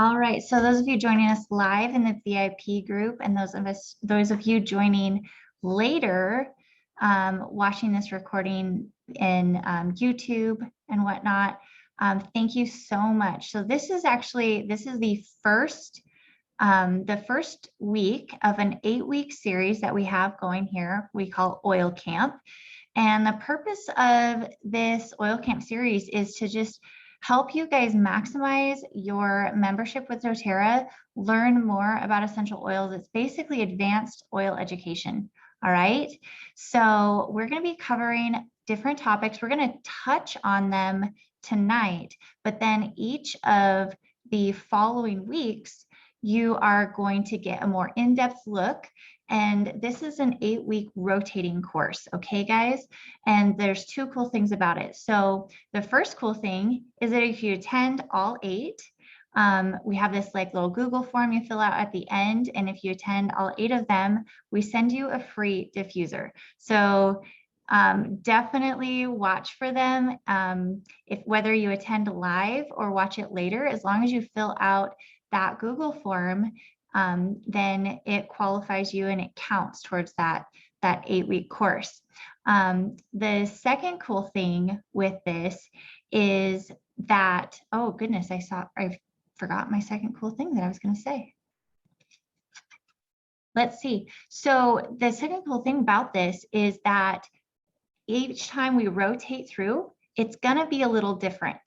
All right, so those of you joining us live in the VIP group and those of you joining later, watching this recording in YouTube and whatnot, thank you so much. So this is the first week of an 8-week series that we have going here. We call Oil Camp. And the purpose of this Oil Camp series is to just help you guys maximize your membership with doTERRA, learn more about essential oils. It's basically advanced oil education. All right. So we're going to be covering different topics. We're going to touch on them tonight, but then each of the following weeks, you are going to get a more in-depth look. And this is an 8-week rotating course, okay, guys? And there's two cool things about it. So the first cool thing is that if you attend all 8, we have this like little Google form you fill out at the end. And if you attend all 8 of them, we send you a free diffuser. So definitely watch for them. If whether you attend live or watch it later, as long as you fill out that Google form, then it qualifies you and it counts towards that 8-week course. The second cool thing with this is that, oh goodness, I forgot my second cool thing that I was going to say. Let's see. So the second cool thing about this is that each time we rotate through, it's going to be a little different.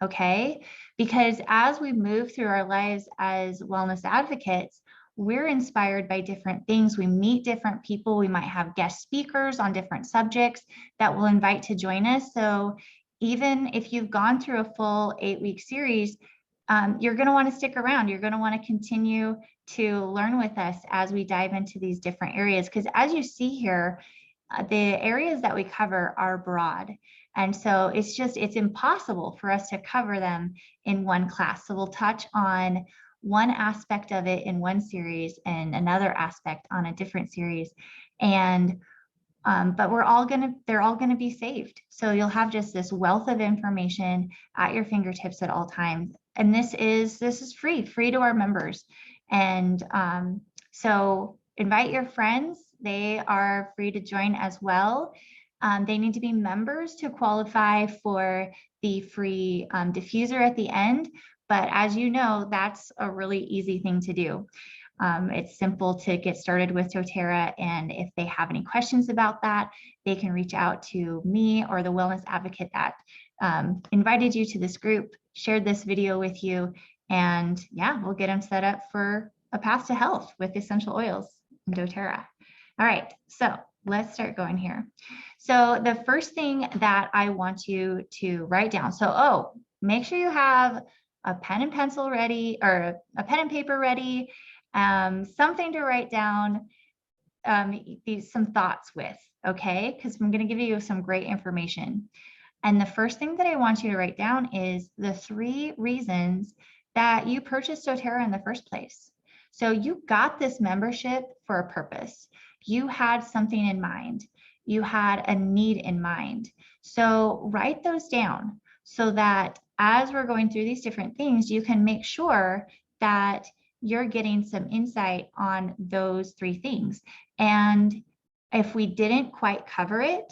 Okay, because as we move through our lives as wellness advocates, we're inspired by different things. We meet different people. We might have guest speakers on different subjects that we'll invite to join us. So even if you've gone through a full 8-week series, you're going to want to stick around. You're going to want to continue to learn with us as we dive into these different areas. Because as you see here, the areas that we cover are broad. And so it's impossible for us to cover them in one class. So we'll touch on one aspect of it in one series and another aspect on a different series. And but they're all gonna be saved. So you'll have just this wealth of information at your fingertips at all times. And this is free to our members. And so invite your friends. They are free to join as well. They need to be members to qualify for the free diffuser at the end. But as you know, that's a really easy thing to do. It's simple to get started with doTERRA. And if they have any questions about that, they can reach out to me or the wellness advocate that invited you to this group, shared this video with you. And yeah, we'll get them set up for a path to health with essential oils and doTERRA. All right, so let's start going here. So the first thing that I want you to write down. So, make sure you have a pen and pencil ready, or a pen and paper ready, something to write down some thoughts with, okay? Because I'm going to give you some great information. And the first thing that I want you to write down is the 3 reasons that you purchased doTERRA in the first place. So you got this membership for a purpose. You had something in mind. You had a need in mind. So write those down so that as we're going through these different things, you can make sure that you're getting some insight on those 3 things. And if we didn't quite cover it,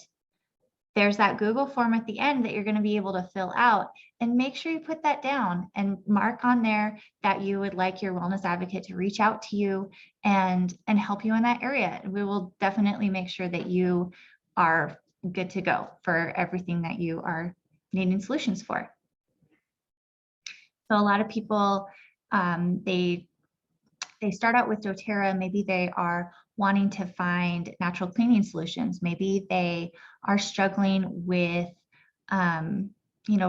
there's that Google form at the end that you're going to be able to fill out, and make sure you put that down and mark on there that you would like your wellness advocate to reach out to you and help you in that area. We will definitely make sure that you are good to go for everything that you are needing solutions for. So a lot of people, they start out with doTERRA. Maybe they are wanting to find natural cleaning solutions. Maybe they are struggling with,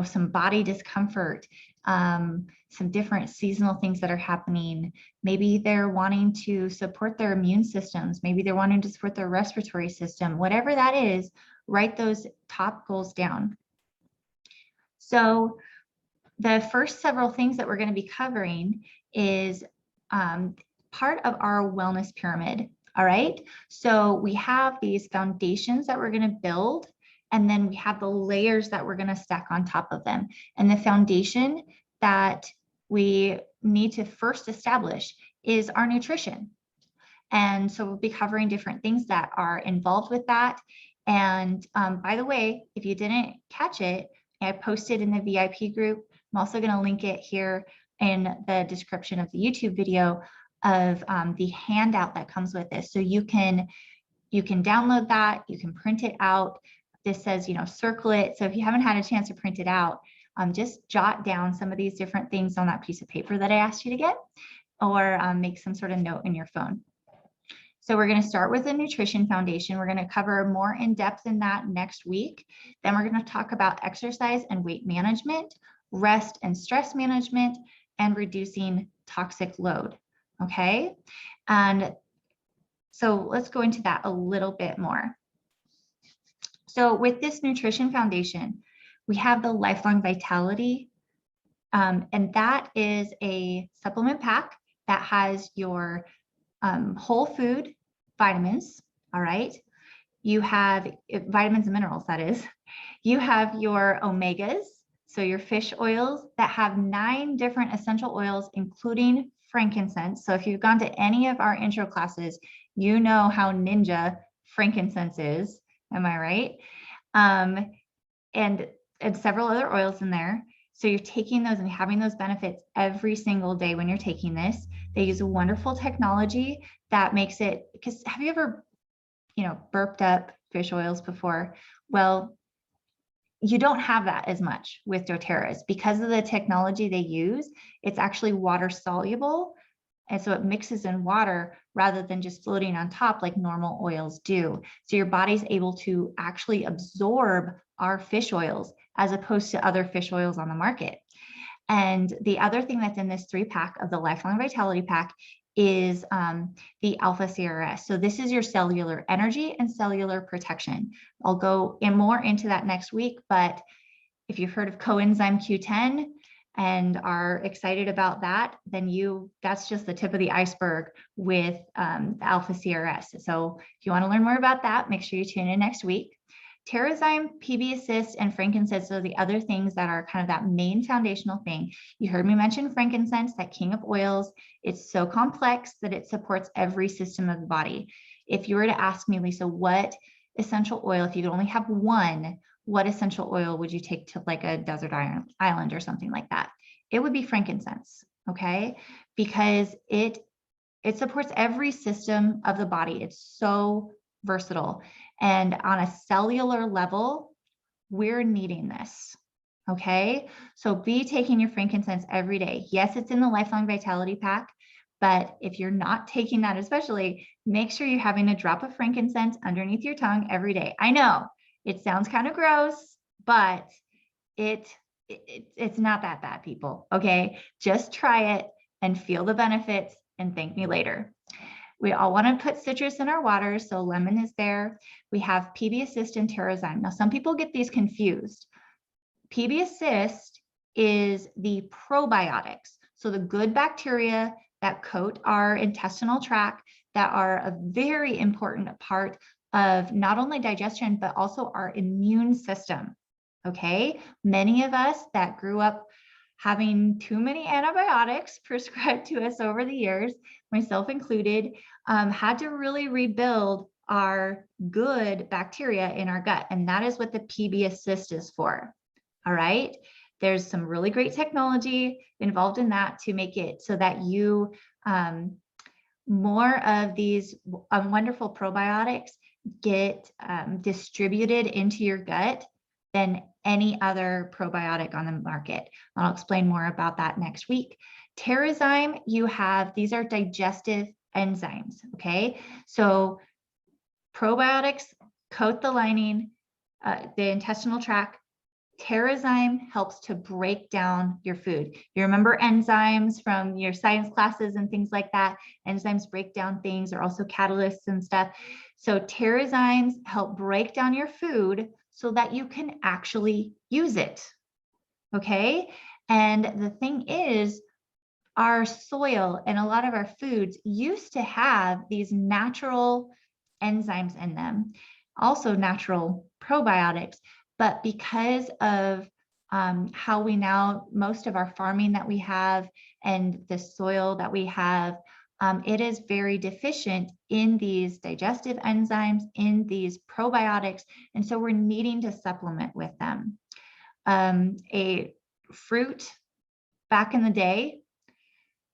some body discomfort, some different seasonal things that are happening. Maybe they're wanting to support their immune systems. Maybe they're wanting to support their respiratory system. Whatever that is, write those top goals down. So the first several things that we're going to be covering is part of our wellness pyramid. All right. So we have these foundations that we're going to build, and then we have the layers that we're going to stack on top of them. And the foundation that we need to first establish is our nutrition. And so we'll be covering different things that are involved with that. And by the way, if you didn't catch it, I posted in the VIP group. I'm also going to link it here in the description of the YouTube video of the handout that comes with this. So you can download that, you can print it out. This says, circle it. So if you haven't had a chance to print it out, just jot down some of these different things on that piece of paper that I asked you to get, or make some sort of note in your phone. So we're going to start with the nutrition foundation. We're going to cover more in depth in that next week. Then we're going to talk about exercise and weight management, rest and stress management, and reducing toxic load. Okay. And so let's go into that a little bit more. So with this nutrition foundation, we have the Lifelong Vitality, and that is a supplement pack that has your whole food vitamins. All right. You have vitamins and minerals, that is. You have your omegas, so your fish oils that have 9 different essential oils, including frankincense. So if you've gone to any of our intro classes, you know how ninja frankincense is. Am I right? And several other oils in there. So you're taking those and having those benefits every single day when you're taking this. They use a wonderful technology that makes it, because have you ever, burped up fish oils before? Well, you don't have that as much with doTERRA's because of the technology they use. It's actually water soluble. And so it mixes in water rather than just floating on top like normal oils do. So your body's able to actually absorb our fish oils as opposed to other fish oils on the market. And the other thing that's in this 3-pack of the Lifelong Vitality Pack is the Alpha CRS. So this is your cellular energy and cellular protection. I'll go in more into that next week, but if you've heard of coenzyme Q10 and are excited about that, then that's just the tip of the iceberg with the Alpha CRS. So if you want to learn more about that, make sure you tune in next week. Terrazyme, PB Assist, and frankincense are the other things that are kind of that main foundational thing. You heard me mention frankincense, that king of oils. It's so complex that it supports every system of the body. If you were to ask me, Lisa, what essential oil, if you could only have one, what essential oil would you take to like a desert island or something like that? It would be frankincense, okay? Because it supports every system of the body. It's so versatile. And on a cellular level, we're needing this, okay? So be taking your frankincense every day. Yes, it's in the Lifelong Vitality Pack, but if you're not taking that, especially, make sure you're having a drop of frankincense underneath your tongue every day. I know it sounds kind of gross, but it's not that bad, people, okay? Just try it and feel the benefits and thank me later. We all want to put citrus in our water, so lemon is there. We have PB Assist and Terrazyme. Now, some people get these confused. PB Assist is the probiotics, so the good bacteria that coat our intestinal tract that are a very important part of not only digestion, but also our immune system, okay? Many of us that grew up having too many antibiotics prescribed to us over the years, myself included, had to really rebuild our good bacteria in our gut. And that is what the PB Assist is for. All right. There's some really great technology involved in that to make it so that you, more of these wonderful probiotics get distributed into your gut than any other probiotic on the market. I'll explain more about that next week. Terrazyme, these are digestive enzymes, okay? So probiotics coat the lining, the intestinal tract. Terrazyme helps to break down your food. You remember enzymes from your science classes and things like that. Enzymes break down things, are also catalysts and stuff. So Terrazymes help break down your food so that you can actually use it, okay? And the thing is, our soil and a lot of our foods used to have these natural enzymes in them, also natural probiotics, but because of how we now, most of our farming that we have and the soil that we have, it is very deficient in these digestive enzymes, in these probiotics. And so we're needing to supplement with them. A fruit back in the day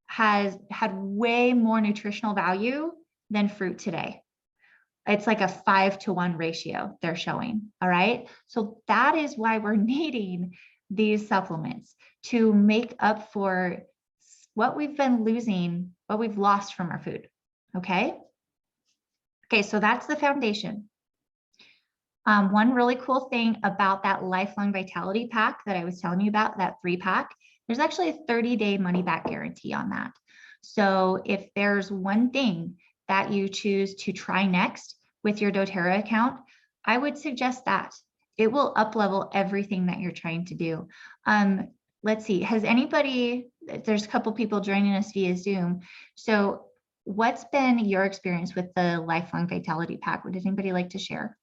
has had way more nutritional value than fruit today. It's like a 5-to-1 ratio they're showing. All right. So that is why we're needing these supplements to make up for what we've been losing, what we've lost from our food. Okay. Okay. So that's the foundation. One really cool thing about that lifelong vitality pack that I was telling you about, that 3-pack, there's actually a 30-day money back guarantee on that. So if there's one thing that you choose to try next with your doTERRA account, I would suggest that. It will up-level everything that you're trying to do. Let's see, has anybody, there's a couple people joining us via Zoom. So what's been your experience with the lifelong vitality pack? Would anybody like to share?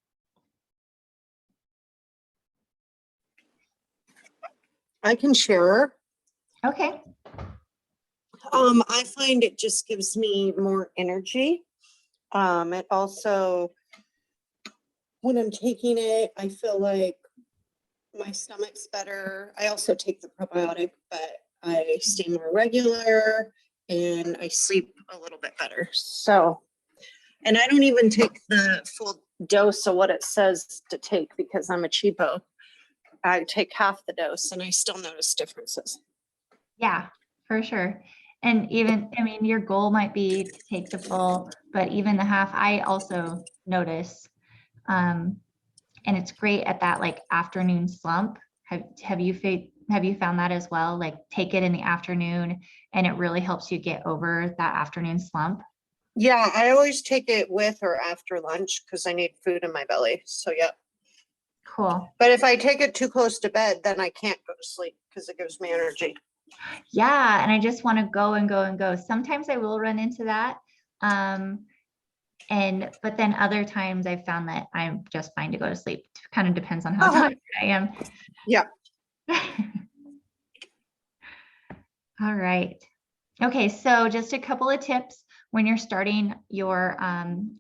I can share. Okay. I find it just gives me more energy. It also, when I'm taking it, I feel like my stomach's better. I also take the probiotic, but I stay more regular and I sleep a little bit better. So, and I don't even take the full dose of what it says to take because I'm a cheapo. I take half the dose and I still notice differences. Yeah, for sure. And even, I mean, your goal might be to take the full, but even the half, I also notice. And it's great at that like afternoon slump. Have you found that as well? Like take it in the afternoon and it really helps you get over that afternoon slump. Yeah, I always take it with or after lunch because I need food in my belly. So yeah. Cool. But if I take it too close to bed, then I can't go to sleep because it gives me energy. Yeah, and I just want to go and go and go. Sometimes I will run into that. But then other times I've found that I'm just fine to go to sleep. It kind of depends on how tired I am. Yeah. All right. Okay, so just a couple of tips when you're starting your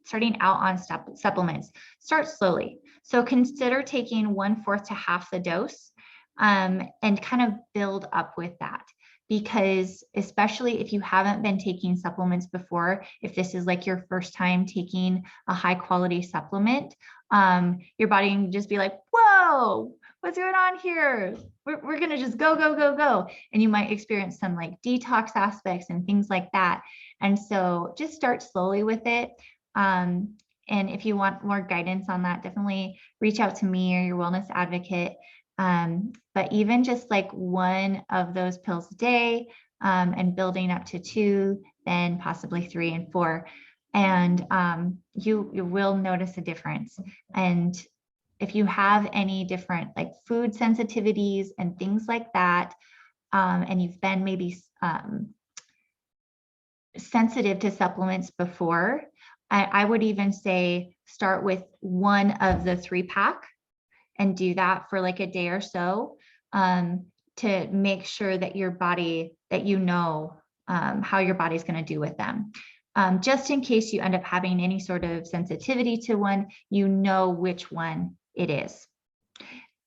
starting out on supplements. Start slowly. So consider taking 1/4 to half the dose, and kind of build up with that. Because especially if you haven't been taking supplements before, if this is like your first time taking a high quality supplement, your body can just be like, whoa, what's going on here? We're going to just go, go, go, go. And you might experience some like detox aspects and things like that. And so just start slowly with it. And if you want more guidance on that, definitely reach out to me or your wellness advocate. But even just like one of those pills a day, and building up to 2, then possibly 3 and 4. And you will notice a difference. And if you have any different like food sensitivities and things like that, and you've been maybe sensitive to supplements before, I would even say start with one of the 3-pack and do that for like a day or so, to make sure that your body, that you know how your body's going to do with them. Just in case you end up having any sort of sensitivity to one, you know which one it is.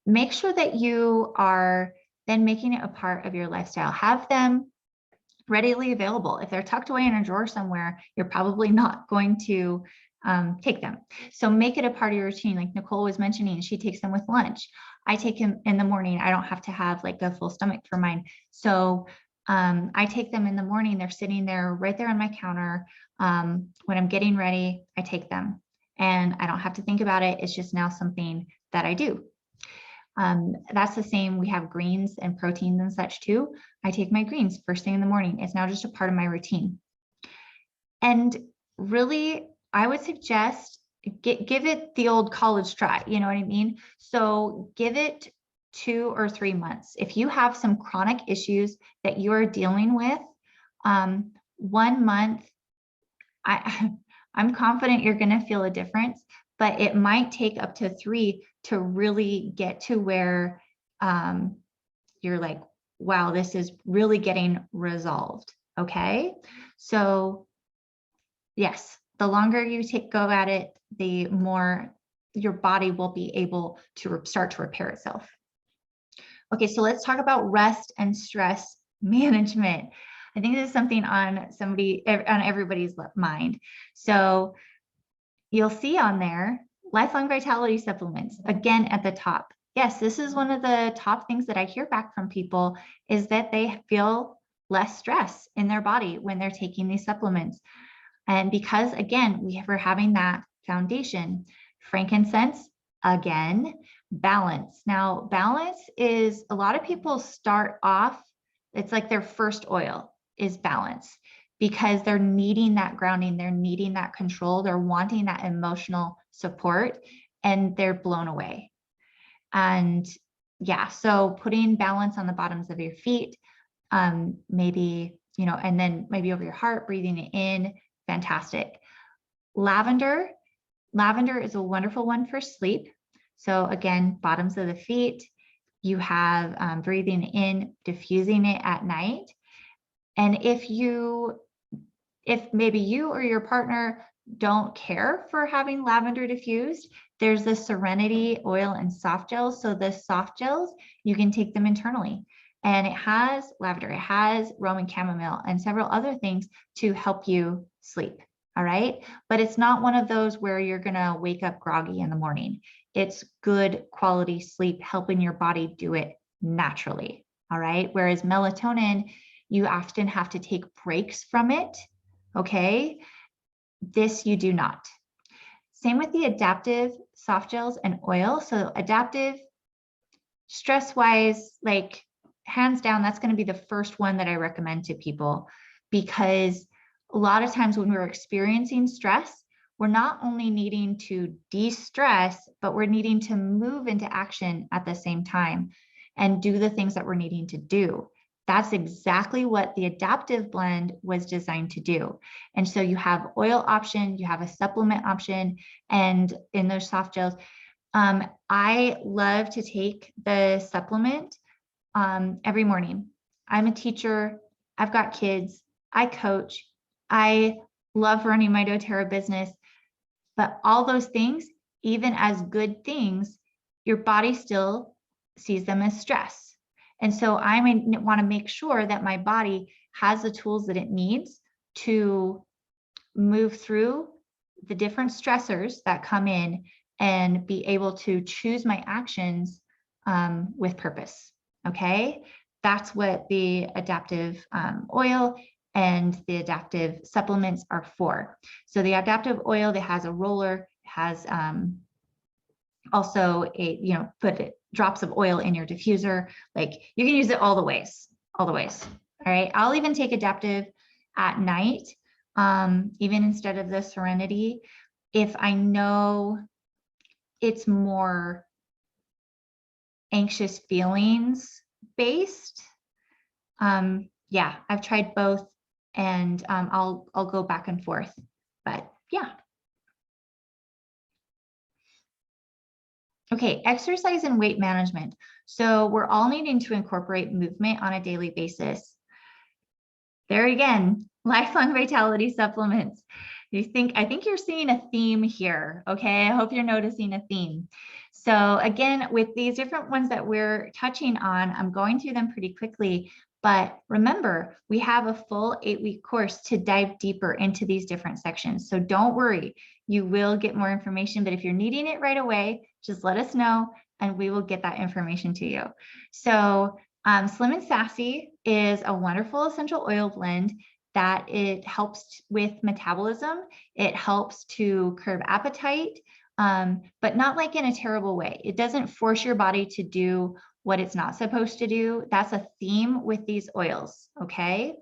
Make sure that you are then making it a part of your lifestyle. Have them readily available. If they're tucked away in a drawer somewhere, you're probably not going to take them. So make it a part of your routine. Like Nicole was mentioning, she takes them with lunch. I take them in the morning. I don't have to have like a full stomach for mine. So I take them in the morning. They're sitting there right there on my counter. When I'm getting ready, I take them and I don't have to think about it. It's just now something that I do. That's the same. We have greens and proteins and such too. I take my greens first thing in the morning. It's now just a part of my routine. And really, I would suggest give it the old college try. You know what I mean? So give it 2 or 3 months. If you have some chronic issues that you're dealing with, 1 month, I'm confident you're going to feel a difference, but it might take up to 3 to really get to where you're like, wow, this is really getting resolved. Okay. So yes, the longer you go at it, the more your body will be able to start to repair itself. Okay, so let's talk about rest and stress management. I think this is something on everybody's mind. So you'll see on there, lifelong vitality supplements, again at the top. Yes, this is one of the top things that I hear back from people is that they feel less stress in their body when they're taking these supplements. And because, again, we're having that foundation. Frankincense, again, balance. Now, balance is, a lot of people start off, it's like their first oil is balance, because they're needing that grounding, they're needing that control, they're wanting that emotional support, and they're blown away. And yeah, so putting balance on the bottoms of your feet, maybe, and then maybe over your heart, breathing it in, fantastic. Lavender is a wonderful one for sleep. So again, bottoms of the feet, you have breathing in, diffusing it at night. And if maybe you or your partner don't care for having lavender diffused, there's the Serenity oil and soft gels. So the soft gels, you can take them internally. And it has lavender, it has Roman chamomile and several other things to help you sleep. All right. But it's not one of those where you're going to wake up groggy in the morning. It's good quality sleep, helping your body do it naturally. All right. Whereas melatonin, you often have to take breaks from it. Okay. This you do not. Same with the adaptive soft gels and oil. So adaptive, stress-wise, like hands down, that's going to be the first one that I recommend to people, because a lot of times when we're experiencing stress, we're not only needing to de-stress, but we're needing to move into action at the same time and do the things that we're needing to do. That's exactly what the adaptive blend was designed to do. And so you have oil option, you have a supplement option, and in those soft gels, I love to take the supplement every morning. I'm a teacher, I've got kids, I coach, I love running my doTERRA business, but all those things, even as good things, your body still sees them as stress. And so I want to make sure that my body has the tools that it needs to move through the different stressors that come in and be able to choose my actions with purpose. Okay, that's what the adaptive oil and the adaptive supplements are for. So the adaptive oil that has a roller, has also put drops of oil in your diffuser. Like you can use it all the ways. All right. I'll even take adaptive at night, even instead of the Serenity, if I know it's more anxious feelings based. Yeah, I've tried both, and I'll go back and forth, but yeah. Okay, exercise and weight management. So we're all needing to incorporate movement on a daily basis. There again, lifelong vitality supplements. I think you're seeing a theme here. Okay, I hope you're noticing a theme. So again, with these different ones that we're touching on, I'm going through them pretty quickly. But remember, we have a full 8-week course to dive deeper into these different sections. So don't worry, you will get more information. But if you're needing it right away, just let us know and we will get that information to you. So Slim and Sassy is a wonderful essential oil blend that it helps with metabolism. It helps to curb appetite, but not like in a terrible way. It doesn't force your body to do what it's not supposed to do. That's a theme with these oils, okay?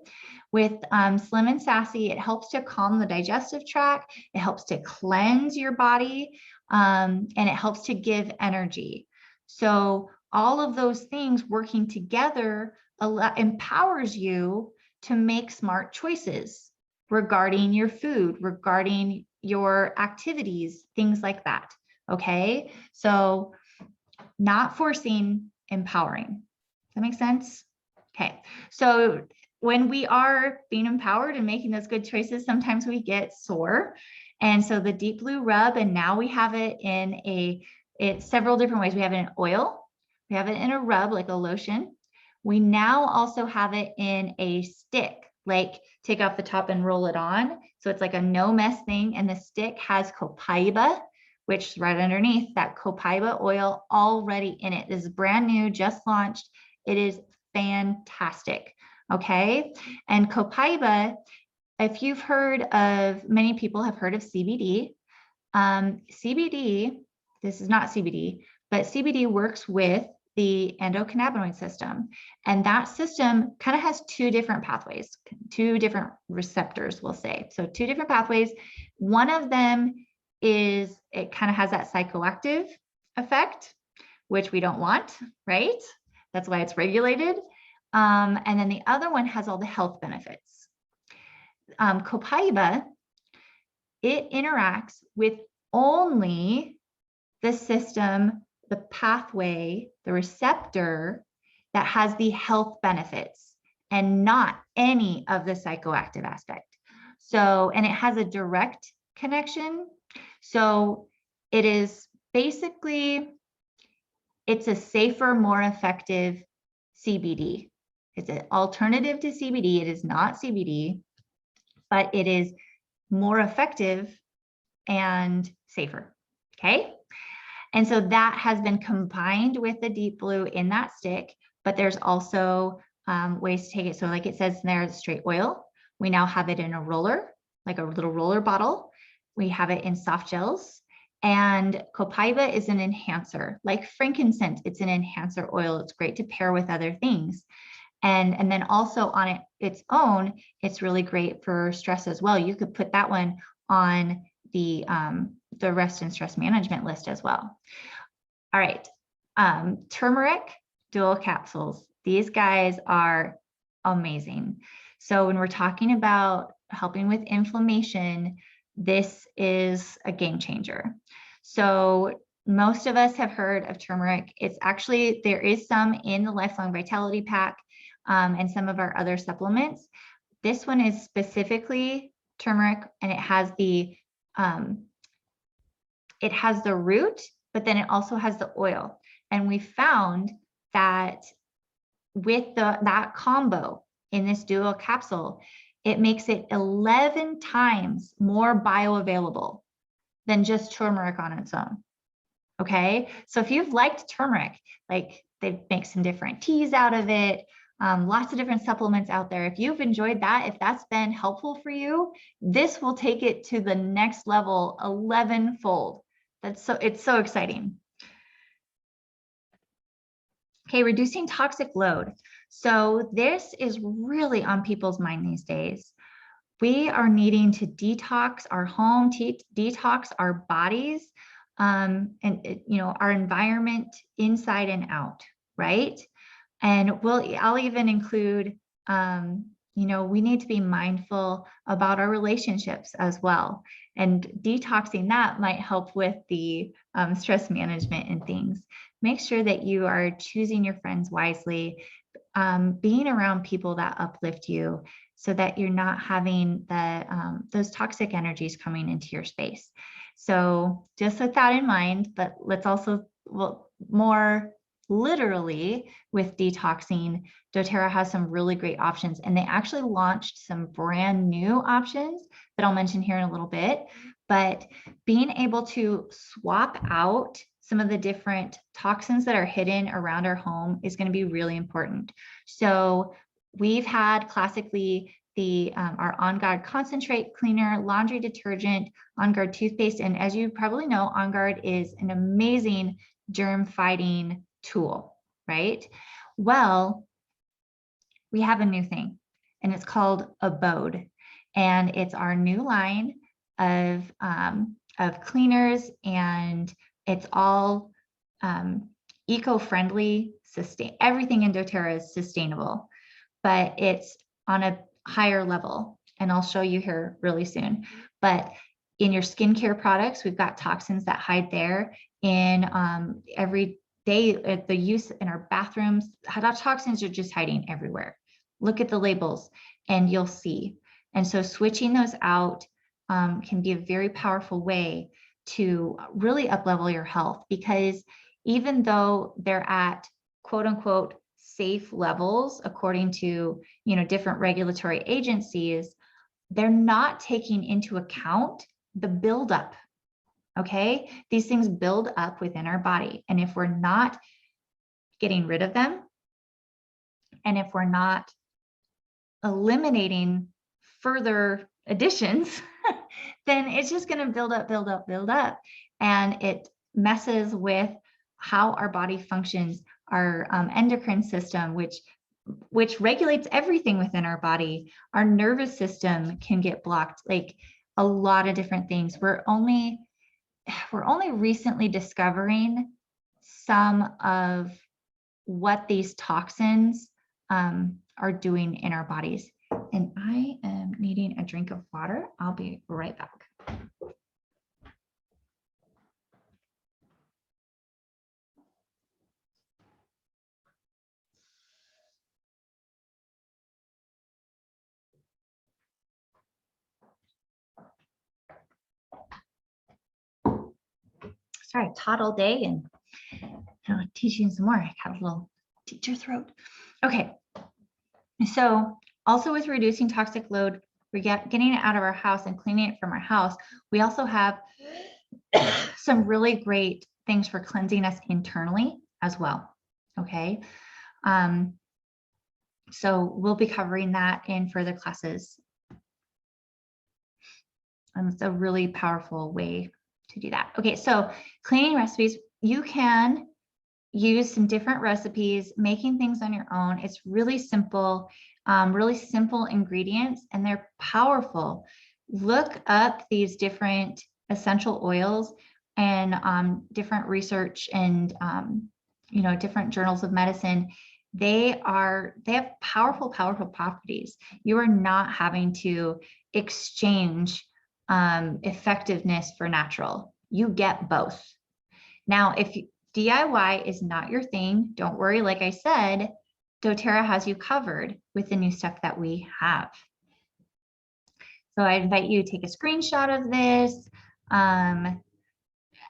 With Slim and Sassy, it helps to calm the digestive tract. It helps to cleanse your body, and it helps to give energy. So all of those things working together empowers you to make smart choices regarding your food, regarding your activities, things like that. Okay. So not forcing, empowering. that make sense? Okay, so when we are being empowered and making those good choices, sometimes we get sore. And so the Deep Blue Rub, and now we have it in several different ways. We have it in oil, we have it in a rub, like a lotion. We now also have it in a stick, like take off the top and roll it on. So it's like a no mess thing. And the stick has copaiba, which is right underneath that copaiba oil already in it. This is brand new, just launched. It is fantastic. Okay. And copaiba, if you've heard of, many people have heard of CBD. CBD, this is not CBD, but CBD works with the endocannabinoid system. And that system kind of has two different pathways, two different receptors, we'll say. So two different pathways. One of them is, it kind of has that psychoactive effect, which we don't want, right? That's why it's regulated. And then the other one has all the health benefits. Copaiba, it interacts with only the system, the pathway, the receptor that has the health benefits and not any of the psychoactive aspect. So, and it has a direct connection. So it is basically, it's a safer, more effective CBD. It's an alternative to CBD. It is not CBD, but it is more effective and safer. Okay. And so that has been combined with the Deep Blue in that stick, but there's also ways to take it. So like it says in there, straight oil. We now have it in a roller, like a little roller bottle. We have it in soft gels. And copaiba is an enhancer, like frankincense. It's an enhancer oil. It's great to pair with other things. And then also on its own, it's really great for stress as well. You could put that one on the rest and stress management list as well. All right, turmeric dual capsules. These guys are amazing. So when we're talking about helping with inflammation, this is a game changer. So most of us have heard of turmeric. It's actually, there is some in the Lifelong Vitality Pack and some of our other supplements. This one is specifically turmeric, and it has the root, but then it also has the oil. And we found that with that combo in this dual capsule, it makes it 11 times more bioavailable than just turmeric on its own. Okay, so if you've liked turmeric, like they make some different teas out of it, lots of different supplements out there. If you've enjoyed that, if that's been helpful for you, this will take it to the next level 11-fold. It's so exciting. Okay, reducing toxic load. So this is really on people's mind these days. We are needing to detox our home, detox our bodies, and our environment inside and out, right? And I'll even include, we need to be mindful about our relationships as well. And detoxing that might help with the stress management and things. Make sure that you are choosing your friends wisely, being around people that uplift you so that you're not having those toxic energies coming into your space. So just with that in mind, but let's also, more literally with detoxing, doTERRA has some really great options, and they actually launched some brand new options that I'll mention here in a little bit. But being able to swap out some of the different toxins that are hidden around our home is going to be really important. So we've had classically our On Guard concentrate cleaner, laundry detergent, On Guard toothpaste, and as you probably know, On Guard is an amazing germ fighting tool, right? Well, we have a new thing, and it's called Abode, and it's our new line of cleaners, and it's all eco-friendly. Everything in doTERRA is sustainable, but it's on a higher level, and I'll show you here really soon. But in your skincare products, we've got toxins that hide there. In every the use in our bathrooms, toxins are just hiding everywhere. Look at the labels and you'll see. And so switching those out can be a very powerful way to really up-level your health, because even though they're at quote unquote safe levels, according to, different regulatory agencies, they're not taking into account the buildup. Okay, these things build up within our body. And if we're not getting rid of them, and if we're not eliminating further additions, then it's just going to build up, build up, build up. And it messes with how our body functions, our endocrine system, which regulates everything within our body. Our nervous system can get blocked, like a lot of different things. We're only recently discovering some of what these toxins are doing in our bodies. And I am needing a drink of water. I'll be right back. Sorry, I taught all day and I'm teaching some more. I got a little teacher throat. Okay, so also with reducing toxic load, we're getting it out of our house and cleaning it from our house. We also have some really great things for cleansing us internally as well. Okay, so we'll be covering that in further classes. It's a really powerful way to do that. Okay, so cleaning recipes, you can use some different recipes, making things on your own. It's really simple ingredients, and they're powerful. Look up these different essential oils and different research and different journals of medicine. They have powerful properties. You are not having to exchange effectiveness for natural. You get both. Now, if DIY is not your thing, don't worry. Like I said, doTERRA has you covered with the new stuff that we have. So I invite you to take a screenshot of this.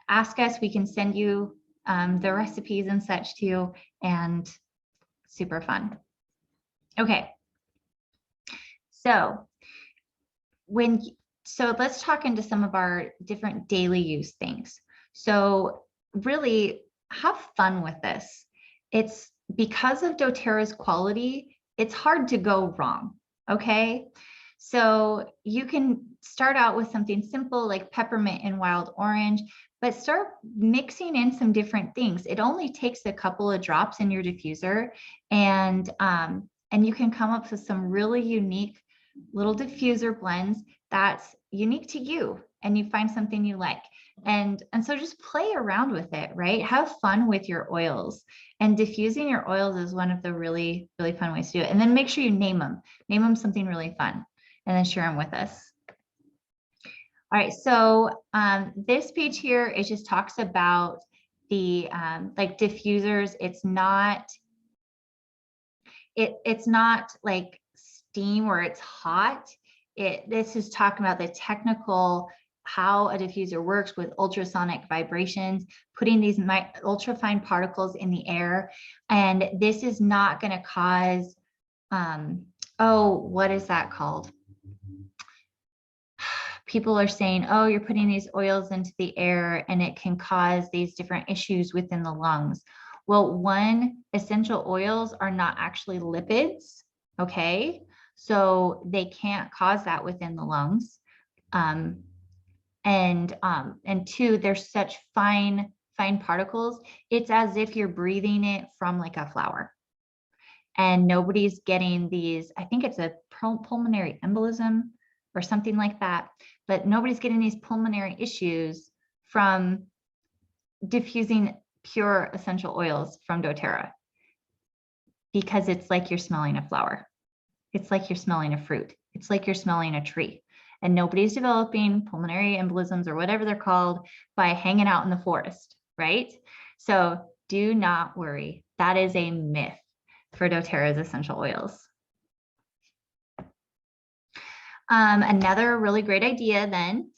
Ask us, we can send you the recipes and such too, and super fun. Okay. So let's talk into some of our different daily use things. So really have fun with this. It's because of doTERRA's quality, it's hard to go wrong. Okay. So you can start out with something simple like peppermint and wild orange, but start mixing in some different things. It only takes a couple of drops in your diffuser, and you can come up with some really unique little diffuser blends that's unique to you, and you find something you like. And so just play around with it, right? Have fun with your oils, and diffusing your oils is one of the really, really fun ways to do it. And then make sure you name them something really fun, and then share them with us. All right, so this page here, it just talks about the like diffusers. It's not like steam where it's hot. This is talking about the technical, how a diffuser works with ultrasonic vibrations, putting these ultrafine particles in the air. And this is not going to cause, what is that called? People are saying, oh, you're putting these oils into the air and it can cause these different issues within the lungs. Well, essential oils are not actually lipids, okay? So they can't cause that within the lungs. And two, they're such fine particles. It's as if you're breathing it from like a flower. And nobody's getting these, I think it's a pulmonary embolism or something like that, but nobody's getting these pulmonary issues from diffusing pure essential oils from doTERRA, because it's like you're smelling a flower. It's like you're smelling a fruit. It's like you're smelling a tree. And nobody's developing pulmonary embolisms or whatever they're called by hanging out in the forest, right? So do not worry. That is a myth for doTERRA's essential oils. Another really great idea then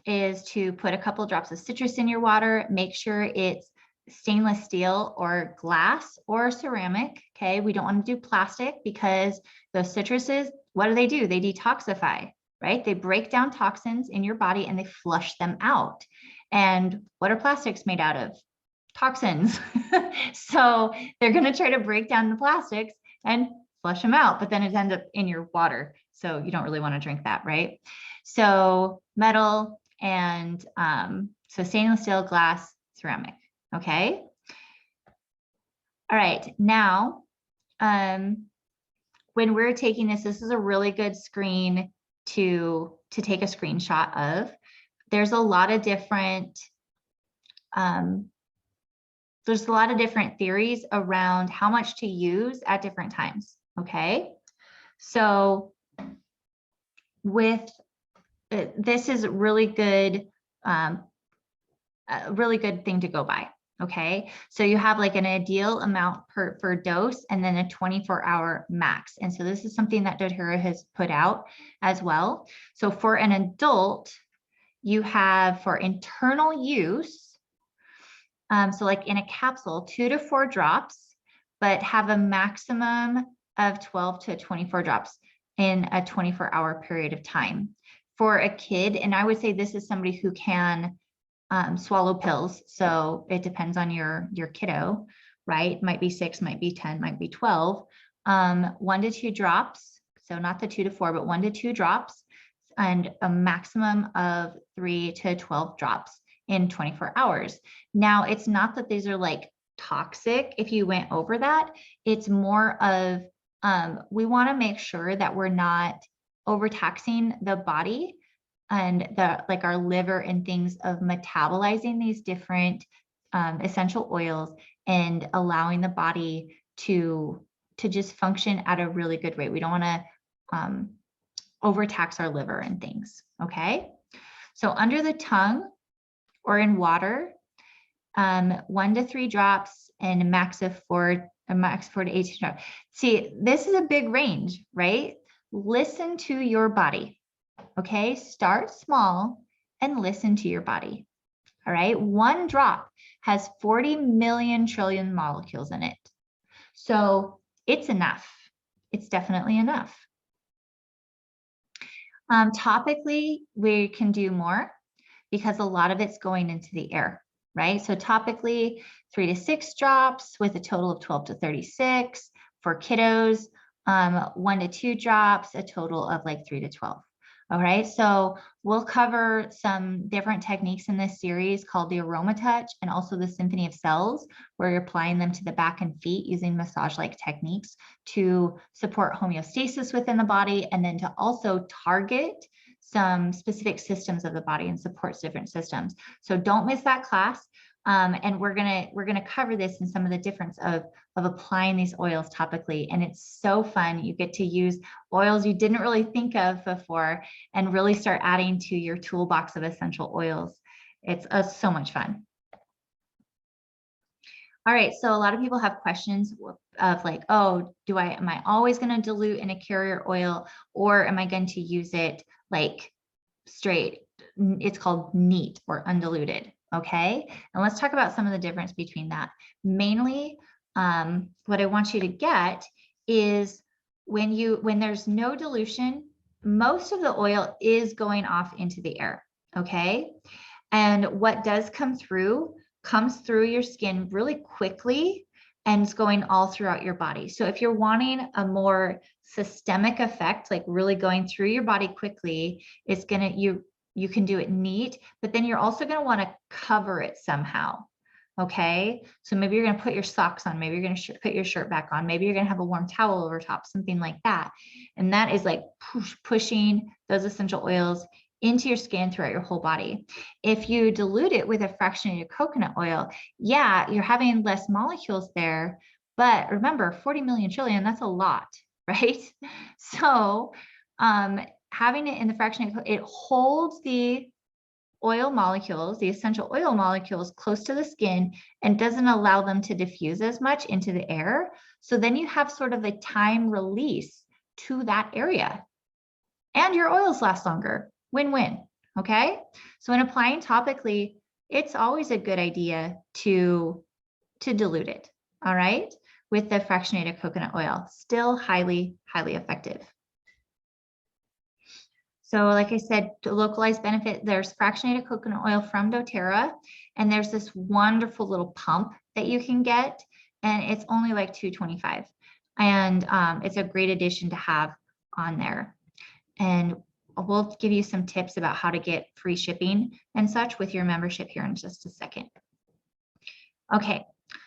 is to put a couple drops of citrus in your water. Make sure it's stainless steel or glass or ceramic. Okay, we don't want to do plastic because those citruses, what do? They detoxify, right? They break down toxins in your body and they flush them out. And what are plastics made out of? Toxins. So they're going to try to break down the plastics and flush them out, but then it ends up in your water. So you don't really want to drink that, right? So metal and so stainless steel, glass, ceramic. Okay. All right. Now, when we're taking this is a really good screen to take a screenshot of. There's a lot of different theories around how much to use at different times. Okay. So with this is really good, a really good thing to go by. Okay, so you have like an ideal amount per dose and then a 24-hour max. And so this is something that doTERRA has put out as well. So for an adult, you have for internal use, so like in a capsule, 2 to 4 drops, but have a maximum of 12 to 24 drops in a 24-hour period of time. For a kid, and I would say this is somebody who can swallow pills. So it depends on your kiddo, right? Might be 6, might be 10, might be 12. 1 to 2 drops. So not the 2 to 4, but 1 to 2 drops and a maximum of 3 to 12 drops in 24 hours. Now, it's not that these are like toxic if you went over that. It's more of, we want to make sure that we're not overtaxing the body and like our liver and things of metabolizing these different essential oils and allowing the body to just function at a really good rate. We don't want to overtax our liver and things. Okay, so under the tongue or in water, 1 to 3 drops and a max 4 to 18 drops. See, this is a big range, right? Listen to your body. Okay, start small and listen to your body. All right, 1 drop has 40 million trillion molecules in it. So it's enough. It's definitely enough. Topically, we can do more because a lot of it's going into the air, right? So topically, 3 to 6 drops with a total of 12 to 36. For kiddos, 1 to 2 drops, a total of like 3 to 12. All right, so we'll cover some different techniques in this series called the Aroma Touch and also the Symphony of Cells, where you're applying them to the back and feet using massage-like techniques to support homeostasis within the body and then to also target some specific systems of the body and supports different systems. So don't miss that class. And we're gonna cover this in some of the difference of applying these oils topically. And it's so fun. You get to use oils you didn't really think of before and really start adding to your toolbox of essential oils. It's so much fun. All right, so a lot of people have questions of like, oh, am I always going to dilute in a carrier oil, or am I going to use it like straight? It's called neat or undiluted. Okay, and let's talk about some of the difference between that. Mainly, what I want you to get is when there's no dilution, most of the oil is going off into the air. Okay, and what does comes through your skin really quickly and it's going all throughout your body. So if you're wanting a more systemic effect, like really going through your body quickly, it's gonna you can do it neat, but then you're also going to want to cover it somehow. Okay, so maybe you're going to put your socks on, maybe you're going to put your shirt back on, maybe you're going to have a warm towel over top, something like that. And that is like pushing those essential oils into your skin throughout your whole body. If you dilute it with a fractionated coconut oil, yeah, you're having less molecules there, but remember 40 million trillion, that's a lot, right? So having it in the fractionated, it holds the oil molecules, the essential oil molecules close to the skin and doesn't allow them to diffuse as much into the air. So then you have sort of a time release to that area and your oils last longer. Win-win, okay? So when applying topically, it's always a good idea to dilute it, all right? With the fractionated coconut oil, still highly, highly effective. So like I said, to localized benefit, there's fractionated coconut oil from doTERRA, and there's this wonderful little pump that you can get, and it's only like $2.25. And it's a great addition to have on there. And we'll give you some tips about how to get free shipping and such with your membership here in just a second. Okay,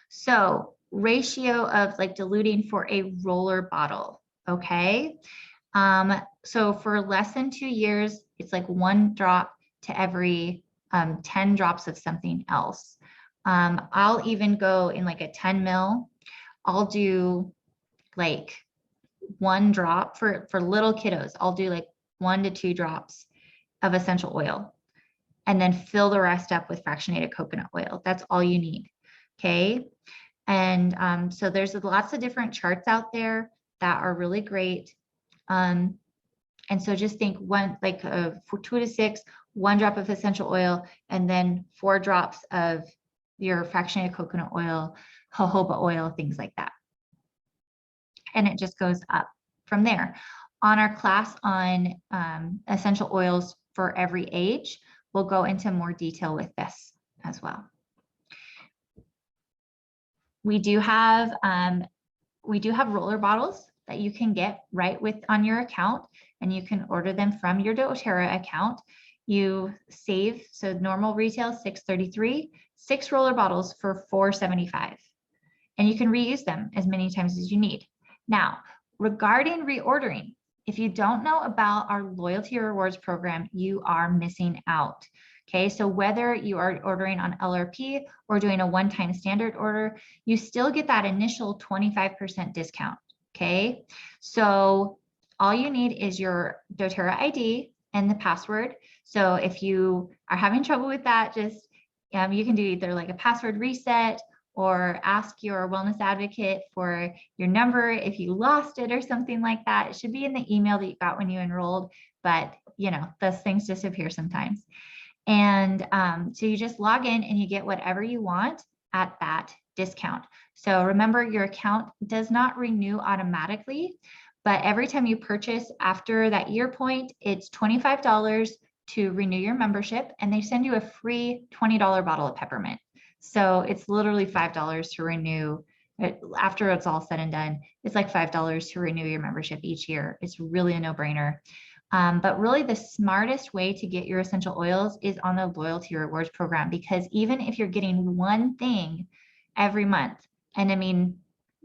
so ratio of like diluting for a roller bottle, okay? So for less than 2 years, it's like 1 drop to every 10 drops of something else. I'll even go in like a 10 ml. I'll do like 1 drop for little kiddos. I'll do like 1 to 2 drops of essential oil and then fill the rest up with fractionated coconut oil. That's all you need. Okay. And so there's lots of different charts out there that are really great. And so just think for 2 to 6, 1 drop of essential oil, and then 4 drops of your fractionated coconut oil, jojoba oil, things like that. And it just goes up from there. On our class on essential oils for every age, we'll go into more detail with this as well. We do have roller bottles that you can get right on your account, and you can order them from your doTERRA account. You save, so normal retail $6.33, 6 roller bottles for $4.75, and you can reuse them as many times as you need. Now, regarding reordering, if you don't know about our loyalty rewards program, you are missing out. Okay, so whether you are ordering on LRP or doing a one-time standard order, you still get that initial 25% discount. Okay, so all you need is your doTERRA ID and the password. So if you are having trouble with that, just you can do either like a password reset or ask your wellness advocate for your number if you lost it or something like that. It should be in the email that you got when you enrolled, but those things disappear sometimes. And so you just log in and you get whatever you want at that discount. So remember, your account does not renew automatically, but every time you purchase after that year point, it's $25 to renew your membership, and they send you a free $20 bottle of peppermint. So it's literally $5 to renew. After it's all said and done, it's like $5 to renew your membership each year. It's really a no-brainer. But really the smartest way to get your essential oils is on the loyalty rewards program, because even if you're getting one thing every month, and I mean,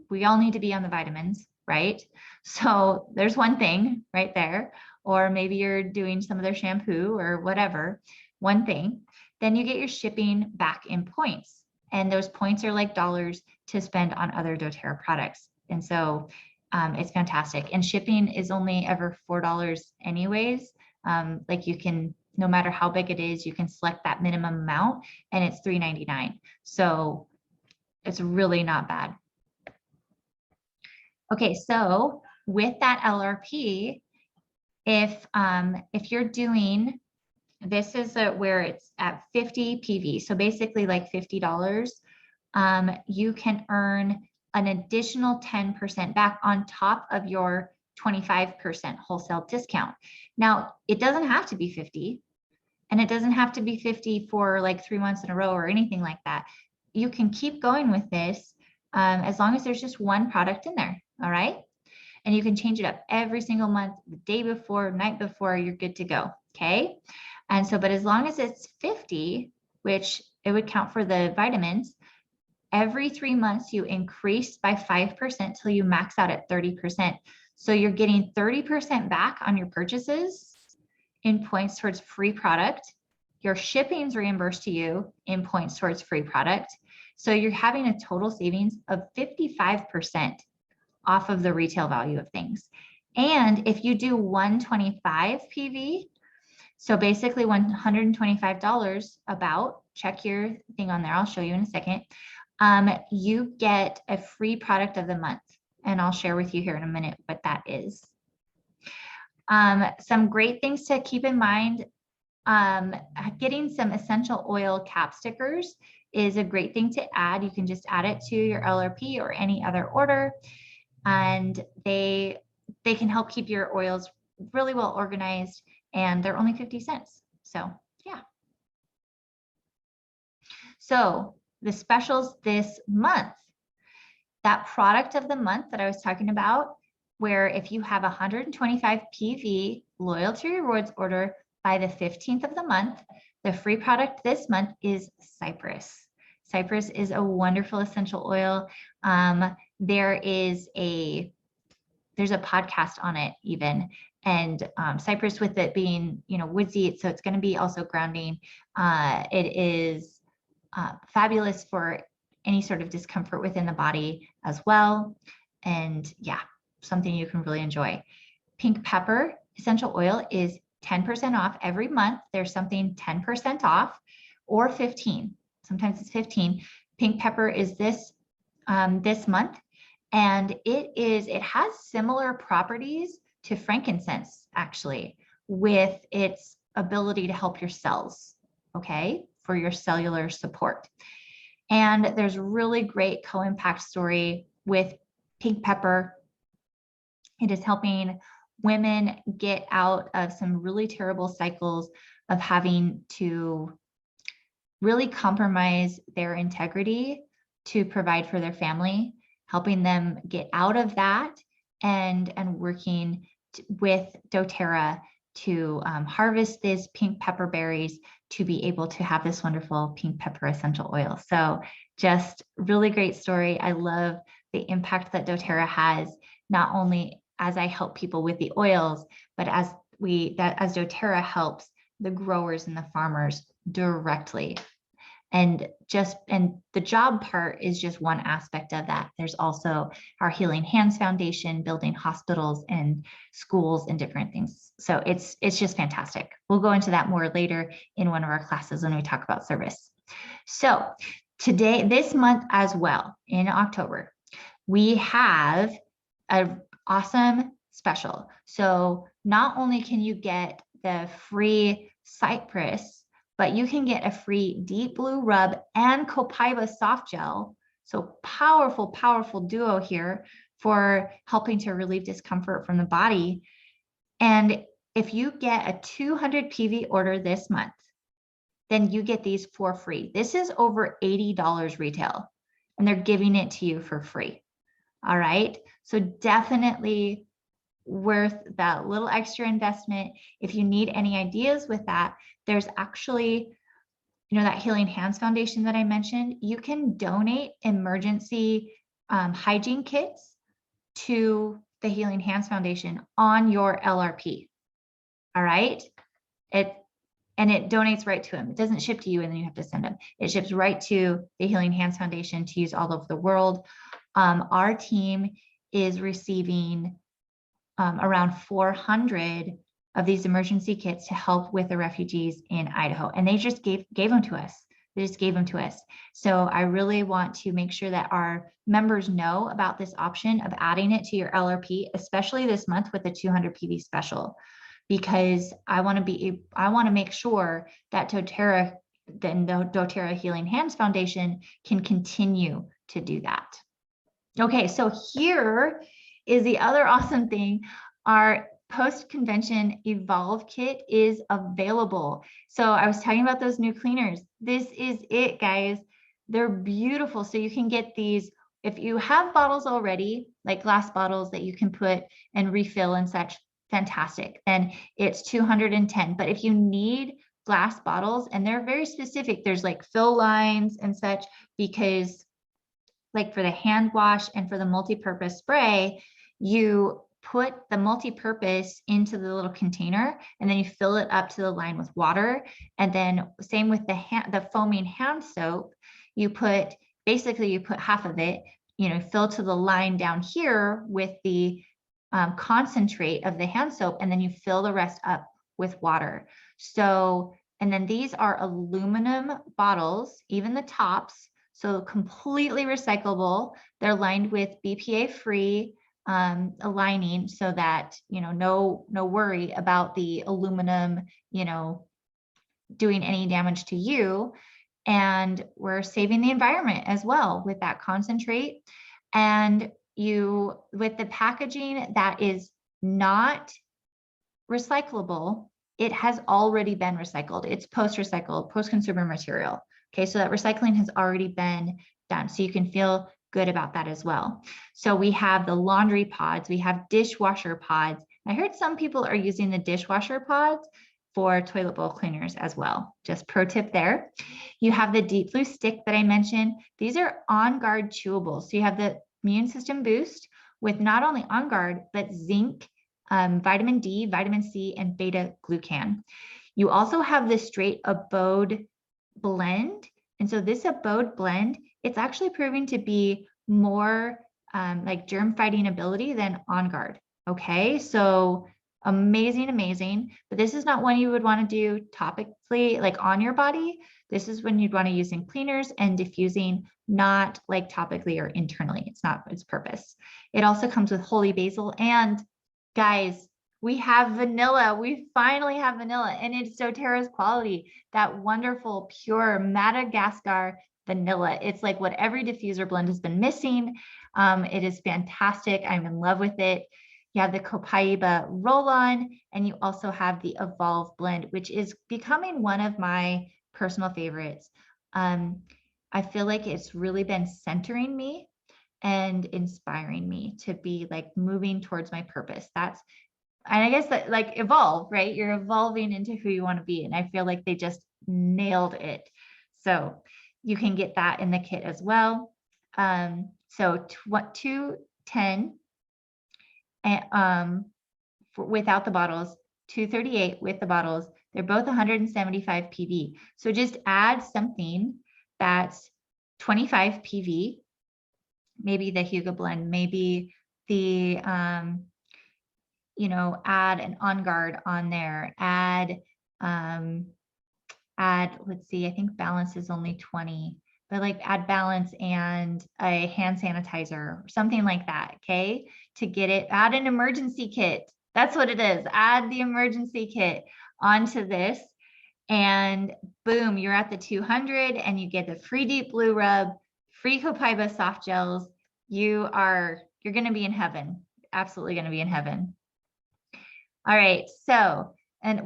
we all need to be on the vitamins, right? So there's one thing right there, or maybe you're doing some of their shampoo or whatever, one thing, then you get your shipping back in points. And those points are like dollars to spend on other doTERRA products. And so it's fantastic. And shipping is only ever $4 anyways. Like you can, no matter how big it is, you can select that minimum amount and it's $3.99. So it's really not bad. Okay, so with that LRP, if you're doing, this is where it's at 50 PV. So basically like $50, you can earn an additional 10% back on top of your 25% wholesale discount. Now, it doesn't have to be 50, and it doesn't have to be 50 for like 3 months in a row or anything like that. You can keep going with this as long as there's just one product in there, all right? And you can change it up every single month, the day before, night before, you're good to go, okay? And so, but as long as it's 50, which it would count for the vitamins, every 3 months you increase by 5% till you max out at 30%. So you're getting 30% back on your purchases in points towards free product. Your shipping's reimbursed to you in points towards free product. So you're having a total savings of 55% off of the retail value of things. And if you do 125 PV, So basically $125 about, check your thing on there. I'll show you in a second. You get a free product of the month, and I'll share with you here in a minute what that is. Some great things to keep in mind. Getting some essential oil cap stickers is a great thing to add. You can just add it to your LRP or any other order, and they can help keep your oils really well organized, and they're only 50 cents. So yeah. So the specials this month, that product of the month that I was talking about, where if you have 125 PV loyalty rewards order by the 15th of the month, the free product this month is Cypress. Cypress is a wonderful essential oil. There's a podcast on it even, and Cypress, with it being, woodsy, so it's going to be also grounding. It is fabulous for any sort of discomfort within the body as well. And yeah, something you can really enjoy. Pink pepper essential oil is 10% off every month. There's something 10% off, or 15. Sometimes it's 15. Pink pepper is this month, and it has similar properties to frankincense, actually, with its ability to help your cells, okay, for your cellular support. And there's really great co-impact story with pink pepper. It is helping women get out of some really terrible cycles of having to really compromise their integrity to provide for their family, helping them get out of that, and working with doTERRA to harvest these pink pepper berries to be able to have this wonderful pink pepper essential oil. So just really great story. I love the impact that doTERRA has, not only as I help people with the oils, but as doTERRA helps the growers and the farmers directly. And the job part is just one aspect of that. There's also our Healing Hands Foundation, building hospitals and schools and different things. So it's just fantastic. We'll go into that more later in one of our classes when we talk about service. So this month as well, in October, we have an awesome special. So not only can you get the free Cypress, but you can get a free Deep Blue Rub and Copaiba Soft Gel. So powerful, powerful duo here for helping to relieve discomfort from the body. And if you get a 200 PV order this month, then you get these for free. This is over $80 retail, and they're giving it to you for free. All right. So definitely worth that little extra investment. If you need any ideas with that, there's actually, that Healing Hands Foundation that I mentioned, you can donate emergency hygiene kits to the Healing Hands Foundation on your LRP. All right. It donates right to them. It doesn't ship to you and then you have to send them. It ships right to the Healing Hands Foundation to use all over the world. Our team is receiving around 400 of these emergency kits to help with the refugees in Idaho. And they just gave them to us. They just gave them to us. So I really want to make sure that our members know about this option of adding it to your LRP, especially this month with the 200 PV special, because I want to make sure that doTERRA, the doTERRA Healing Hands Foundation, can continue to do that. Okay, so here is the other awesome thing. Our post-convention Evolve kit is available. So I was talking about those new cleaners. This is it, guys. They're beautiful. So you can get these, if you have bottles already, like glass bottles that you can put and refill and such, fantastic. Then it's $210. But if you need glass bottles, and they're very specific, there's like fill lines and such, because like for the hand wash and for the multi-purpose spray, you put the multi-purpose into the little container and then you fill it up to the line with water. And then same with the foaming hand soap, you put half of it, fill to the line down here with the concentrate of the hand soap, and then you fill the rest up with water. So, and then these are aluminum bottles, even the tops, so completely recyclable. They're lined with BPA-free lining so that, you know, no worry about the aluminum, you know, doing any damage to you. And we're saving the environment as well with that concentrate. And you, with the packaging that is not recyclable, it has already been recycled. It's post-recycled, post-consumer material. Okay, so that recycling has already been done. So you can feel good about that as well. So we have the laundry pods, we have dishwasher pods. I heard some people are using the dishwasher pods for toilet bowl cleaners as well. Just pro tip there. You have the Deep Blue stick that I mentioned. These are On Guard chewables. So you have the immune system boost with not only On Guard, but zinc, vitamin D, vitamin C, and beta glucan. You also have the straight abode blend. And so this abode blend, it's actually proving to be more like germ fighting ability than On Guard. Okay, so amazing, amazing. But this is not one you would want to do topically, like on your body. This is when you'd want to use in cleaners and diffusing, not like topically or internally. It's not its purpose. It also comes with holy basil. And guys, we have vanilla. We finally have vanilla, and it's doTERRA's quality, that wonderful, pure Madagascar vanilla. It's like what every diffuser blend has been missing. It is fantastic. I'm in love with it. You have the Copaiba roll-on, and you also have the Evolve blend, which is becoming one of my personal favorites. I feel like it's really been centering me and inspiring me to be like moving towards my purpose. That's, and I guess that like evolve, right? You're evolving into who you want to be. And I feel like they just nailed it. So you can get that in the kit as well. So 210 and without the bottles, 238 with the bottles. They're both 175 PV. So just add something that's 25 PV, maybe the Hugo blend, maybe the, you know, add an On Guard on there, add, let's see, I think balance is only 20, but like add balance and a hand sanitizer or something like that, okay? To get it, add an emergency kit. That's what it is. Add the emergency kit onto this and boom, you're at the 200 and you get the free Deep Blue rub, free Copaiba soft gels. You're going to be in heaven. Absolutely going to be in heaven. All right, so, and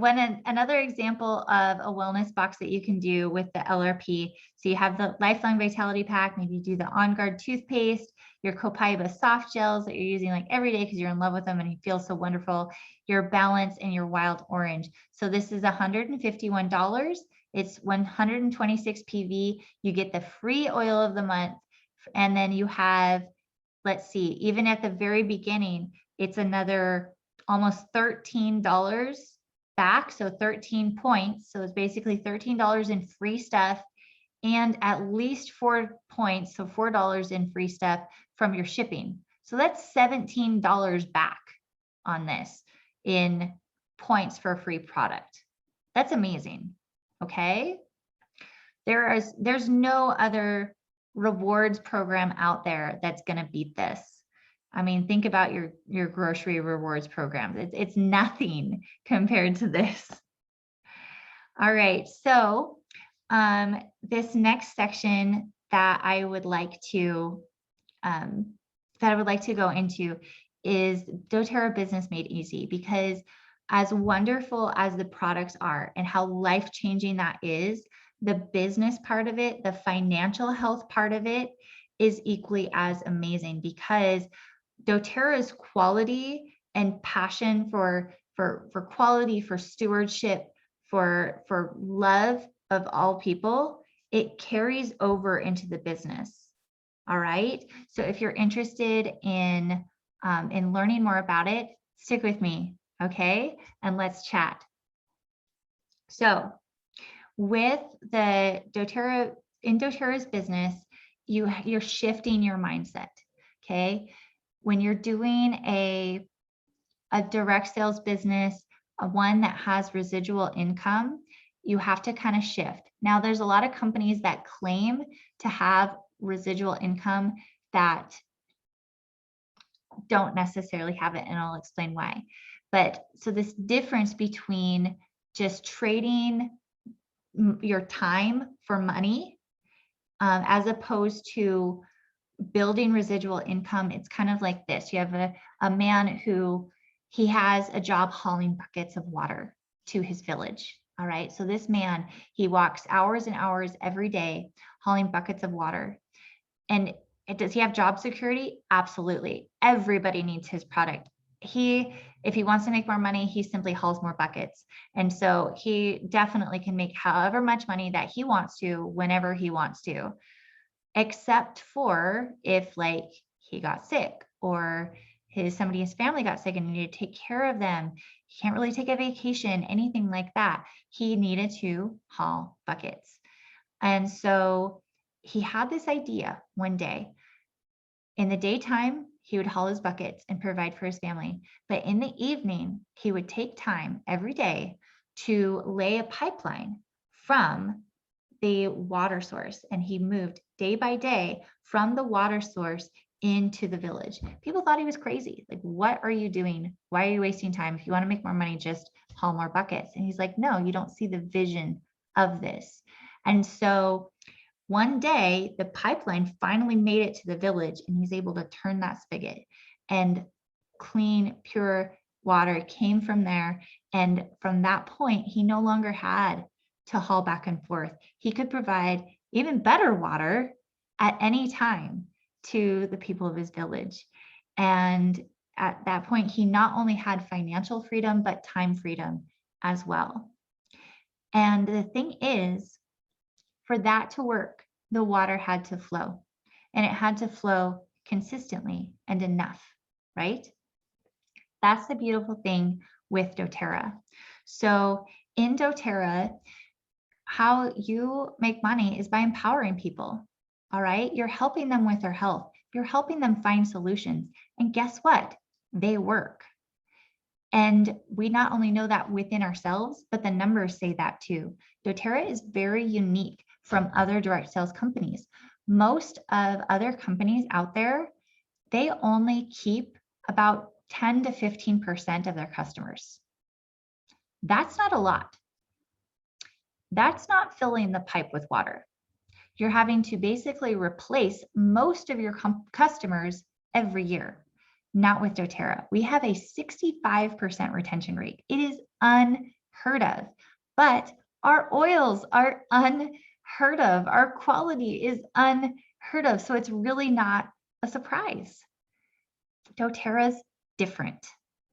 another example of a wellness box that you can do with the LRP. So you have the Lifelong Vitality Pack, maybe you do the On Guard toothpaste, your Copaiba soft gels that you're using like every day because you're in love with them and you feel so wonderful, your Balance and your Wild Orange. So this is $151. It's 126 PV. You get the free oil of the month. And then you have, let's see, even at the very beginning, it's another almost $13 back. So 13 points. So it's basically $13 in free stuff and at least 4 points. So $4 in free stuff from your shipping. So that's $17 back on this in points for a free product. That's amazing. Okay. There's no other rewards program out there that's going to beat this. I mean, think about your grocery rewards programs. It's nothing compared to this. All right, so this next section that I would like to go into is doTERRA Business Made Easy, because as wonderful as the products are and how life-changing that is, the business part of it, the financial health part of it is equally as amazing, because doTERRA's quality and passion for quality, for stewardship, for love of all people, it carries over into the business. All right. So if you're interested in learning more about it, stick with me, okay? And let's chat. So with the doTERRA, in doTERRA's business, you're shifting your mindset, okay? When you're doing a direct sales business, one that has residual income, you have to kind of shift. Now, there's a lot of companies that claim to have residual income that don't necessarily have it, and I'll explain why. But so this difference between just trading your time for money as opposed to building residual income, it's kind of like this. You have a man who he has a job hauling buckets of water to his village. All right. So this man, he walks hours and hours every day hauling buckets of water. And does he have job security? Absolutely. Everybody needs his product. If he wants to make more money, he simply hauls more buckets. And so he definitely can make however much money that he wants to, whenever he wants to, except for if like he got sick or his family got sick and he needed to take care of them. He can't really take a vacation, anything like that. He needed to haul buckets. And so he had this idea one day. In the daytime, he would haul his buckets and provide for his family. But in the evening, he would take time every day to lay a pipeline from the water source. And he moved day by day from the water source into the village. People thought he was crazy. Like, what are you doing? Why are you wasting time? If you want to make more money, just haul more buckets. And he's like, no, you don't see the vision of this. And so one day, the pipeline finally made it to the village, and he's able to turn that spigot, and clean, pure water came from there. And from that point, he no longer had to haul back and forth. He could provide even better water at any time to the people of his village. And at that point, he not only had financial freedom, but time freedom as well. And the thing is, for that to work, the water had to flow, and it had to flow consistently and enough, right? That's the beautiful thing with doTERRA. So in doTERRA, how you make money is by empowering people. All right. You're helping them with their health. You're helping them find solutions. And guess what? They work. And we not only know that within ourselves, but the numbers say that too. doTERRA is very unique from other direct sales companies. Most of other companies out there, they only keep about 10 to 15% of their customers. That's not a lot. That's not filling the pipe with water. You're having to basically replace most of your customers every year. Not with doTERRA. We have a 65% retention rate. It is unheard of, but our oils are unheard of. Our quality is unheard of. So it's really not a surprise. doTERRA's different,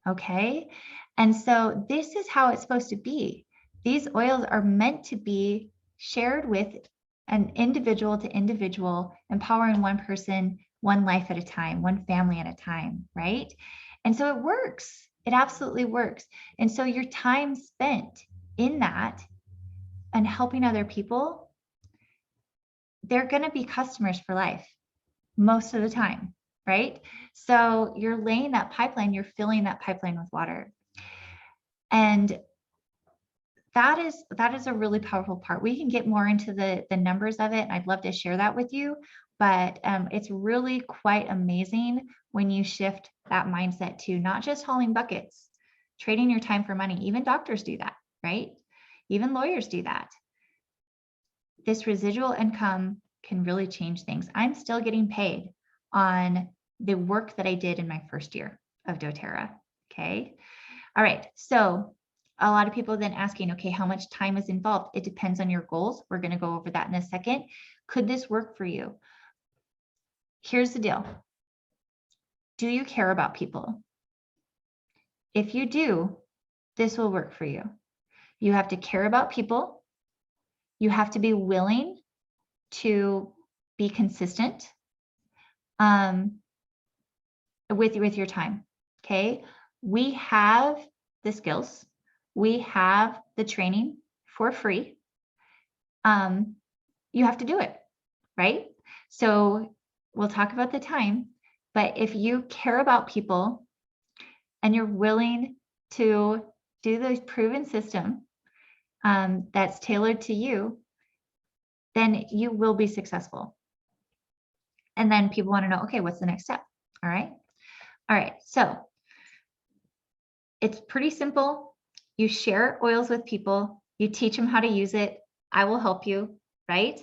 okay? And so this is how it's supposed to be. These oils are meant to be shared with an individual to individual, empowering one person, one life at a time, one family at a time, right? And so it works. It absolutely works. And so your time spent in that and helping other people, they're going to be customers for life most of the time, right? So you're laying that pipeline, you're filling that pipeline with water. And that is a really powerful part. We can get more into the numbers of it, and I'd love to share that with you. But it's really quite amazing when you shift that mindset to not just hauling buckets, trading your time for money. Even doctors do that, right? Even lawyers do that. This residual income can really change things. I'm still getting paid on the work that I did in my first year of doTERRA, okay? All right, so a lot of people then asking, okay, how much time is involved? It depends on your goals. We're going to go over that in a second. Could this work for you? Here's the deal. Do you care about people? If you do, this will work for you. You have to care about people. You have to be willing to be consistent with your time, okay? We have the skills. We have the training for free. You have to do it, right? So we'll talk about the time, but if you care about people and you're willing to do the proven system that's tailored to you, then you will be successful. And then people want to know, okay, what's the next step? All right. All right. So it's pretty simple. You share oils with people. You teach them how to use it. I will help you, right?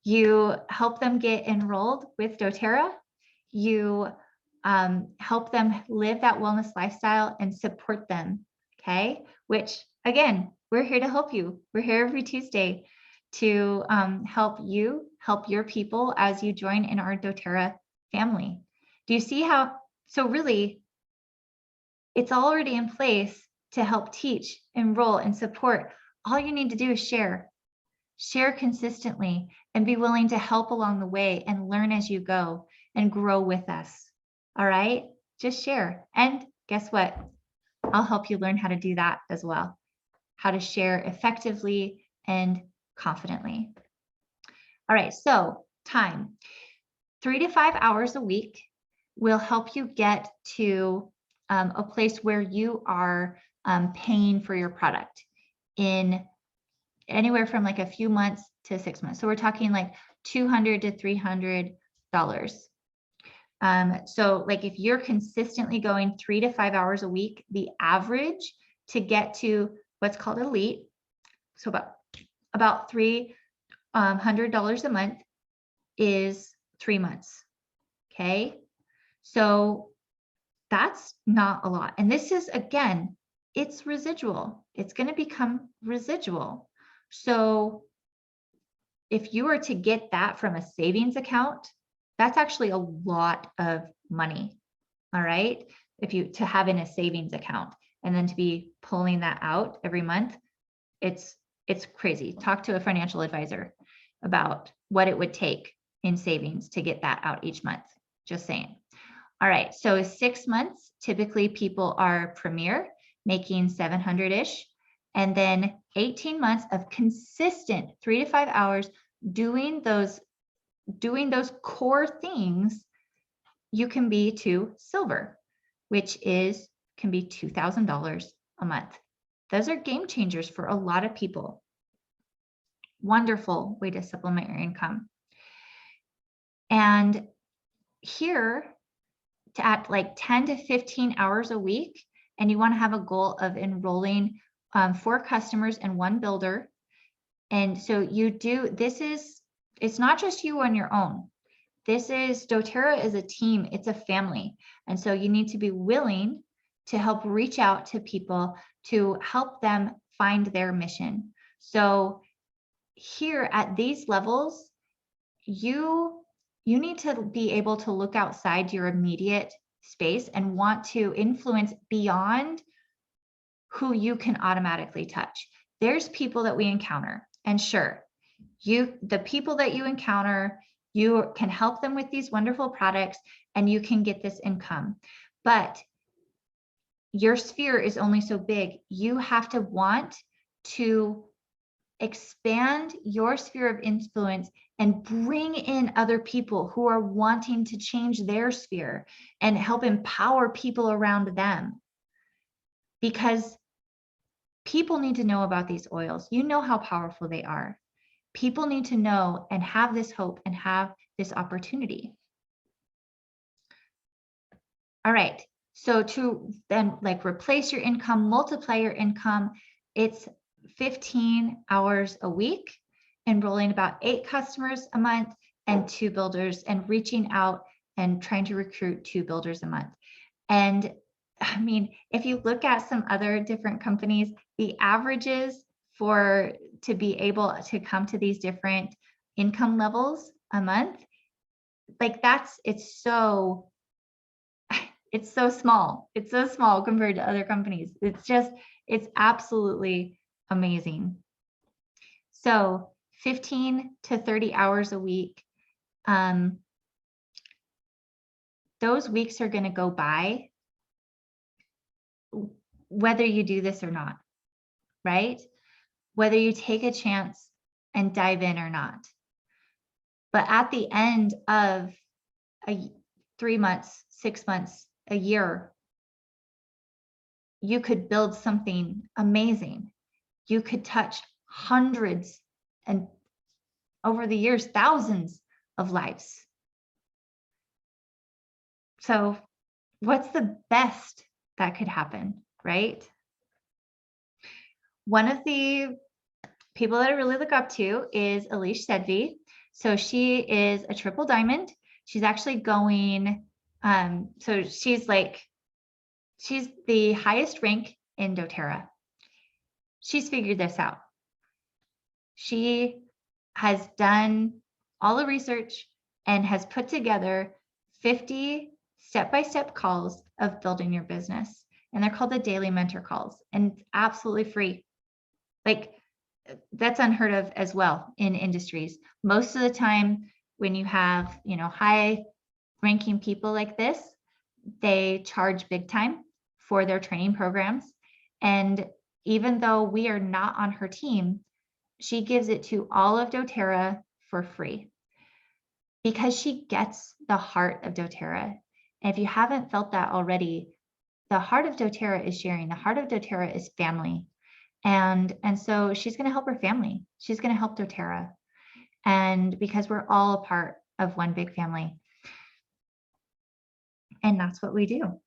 You help them get enrolled with doTERRA. You help them live that wellness lifestyle and support them, okay? Which, again, we're here to help you. We're here every Tuesday to help you, help your people as you join in our doTERRA family. Do you see how, so really, it's already in place to help teach, enroll, and support. All you need to do is share. Share consistently and be willing to help along the way and learn as you go and grow with us. All right, just share. And guess what? I'll help you learn how to do that as well. How to share effectively and confidently. All right, so time. 3 to 5 hours a week will help you get to a place where you are paying for your product in anywhere from like a few months to 6 months. So we're talking like $200 to $300. So like if you're consistently going 3 to 5 hours a week, the average to get to what's called elite, so about $300 a month is 3 months. Okay, so that's not a lot. And this is, again, it's residual. It's going to become residual. So if you were to get that from a savings account, that's actually a lot of money. All right. If you to have in a savings account and then to be pulling that out every month, it's crazy. Talk to a financial advisor about what it would take in savings to get that out each month. Just saying. All right. So 6 months, typically people are premier, making 700-ish. And then 18 months of consistent 3 to 5 hours doing those core things, you can be to silver, which can be $2,000 a month. Those are game changers for a lot of people. Wonderful way to supplement your income. And here, at like 10 to 15 hours a week, and you want to have a goal of enrolling 4 customers and 1 builder. And so you do, it's not just you on your own. doTERRA is a team, it's a family. And so you need to be willing to help reach out to people to help them find their mission. So here at these levels, you need to be able to look outside your immediate space and want to influence beyond who you can automatically touch. There's people that we encounter, and sure, the people that you encounter, you can help them with these wonderful products and you can get this income. But your sphere is only so big. You have to want to expand your sphere of influence and bring in other people who are wanting to change their sphere and help empower people around them. Because people need to know about these oils. You know how powerful they are. People need to know and have this hope and have this opportunity. All right. So to then like replace your income, multiply your income, it's 15 hours a week, enrolling about 8 customers a month and 2 builders, and reaching out and trying to recruit 2 builders a month. And I mean, if you look at some other different companies, the averages to be able to come to these different income levels a month, like it's so small. It's so small compared to other companies. It's absolutely amazing. So 15 to 30 hours a week. Those weeks are going to go by whether you do this or not, right? Whether you take a chance and dive in or not. But at the end of 3 months, 6 months, a year, you could build something amazing. You could touch hundreds and over the years, thousands of lives. So what's the best that could happen, right? One of the people that I really look up to is Elise Sedvey. So she is a triple diamond. She's actually going, so she's the highest rank in doTERRA. She's figured this out. She has done all the research and has put together 50 step-by-step calls of building your business. And they're called the daily mentor calls, and it's absolutely free. Like, that's unheard of as well in industries. Most of the time when you have, high ranking people like this, they charge big time for their training programs. And even though we are not on her team, she gives it to all of doTERRA for free because she gets the heart of doTERRA. And if you haven't felt that already, the heart of doTERRA is sharing. The heart of doTERRA is family. And so she's going to help her family. She's going to help doTERRA. And because we're all a part of one big family. And that's what we do.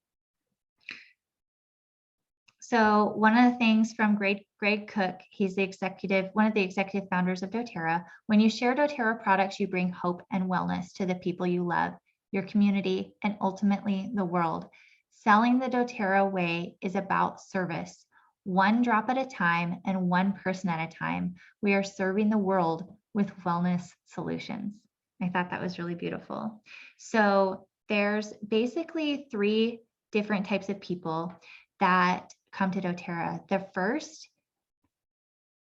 So one of the things from Greg Cook, he's one of the executive founders of doTERRA. When you share doTERRA products, you bring hope and wellness to the people you love, your community, and ultimately the world. Selling the doTERRA way is about service. One drop at a time and one person at a time. We are serving the world with wellness solutions. I thought that was really beautiful. So there's basically 3 different types of people that come to doTERRA. The first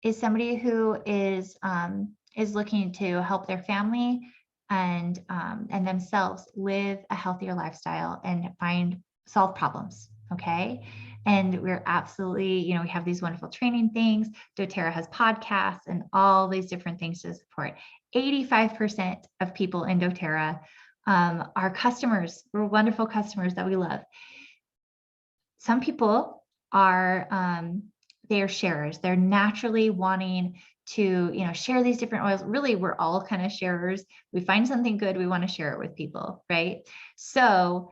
is somebody who is looking to help their family and themselves live a healthier lifestyle and solve problems. Okay. And we're absolutely, we have these wonderful training things. doTERRA has podcasts and all these different things to support. 85% of people in doTERRA are customers. We're wonderful customers that we love. Some people are, they're sharers. They're naturally wanting to, share these different oils. Really, we're all kind of sharers. We find something good, we want to share it with people, right? So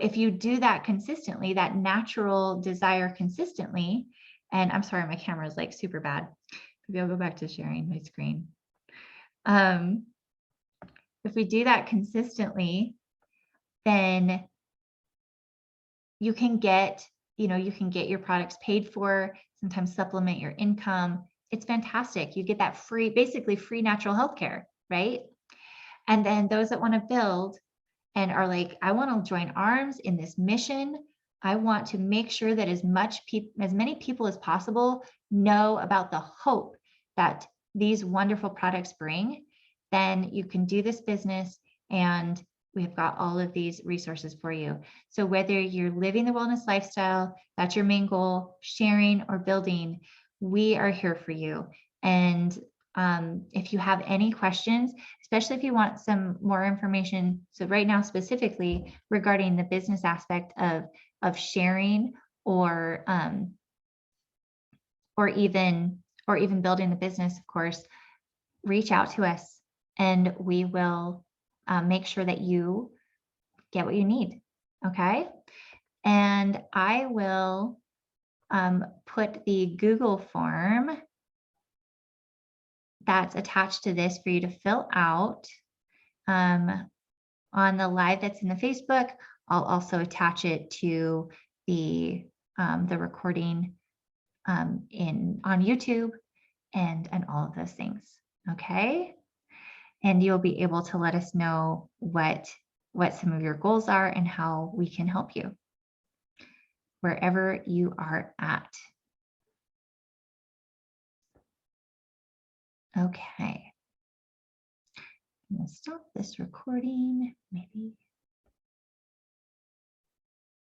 if you do that consistently, that natural desire consistently, and I'm sorry, my camera is like super bad. Maybe I'll go back to sharing my screen. If we do that consistently, then you can get your products paid for, sometimes supplement your income. It's fantastic. You get that basically free natural health care, right? And then those that want to build and are like, I want to join arms in this mission. I want to make sure that as many people as possible know about the hope that these wonderful products bring. Then you can do this business, and we've got all of these resources for you. So whether you're living the wellness lifestyle, that's your main goal, sharing or building, we are here for you. And if you have any questions, especially if you want some more information, so right now specifically regarding the business aspect of sharing or even building the business, of course, reach out to us and we will make sure that you get what you need. Okay. And I will put the Google form that's attached to this for you to fill out on the live that's in the Facebook. I'll also attach it to the recording on YouTube and all of those things. Okay. And you'll be able to let us know what some of your goals are and how we can help you wherever you are at. Okay. I'm going to stop this recording, maybe.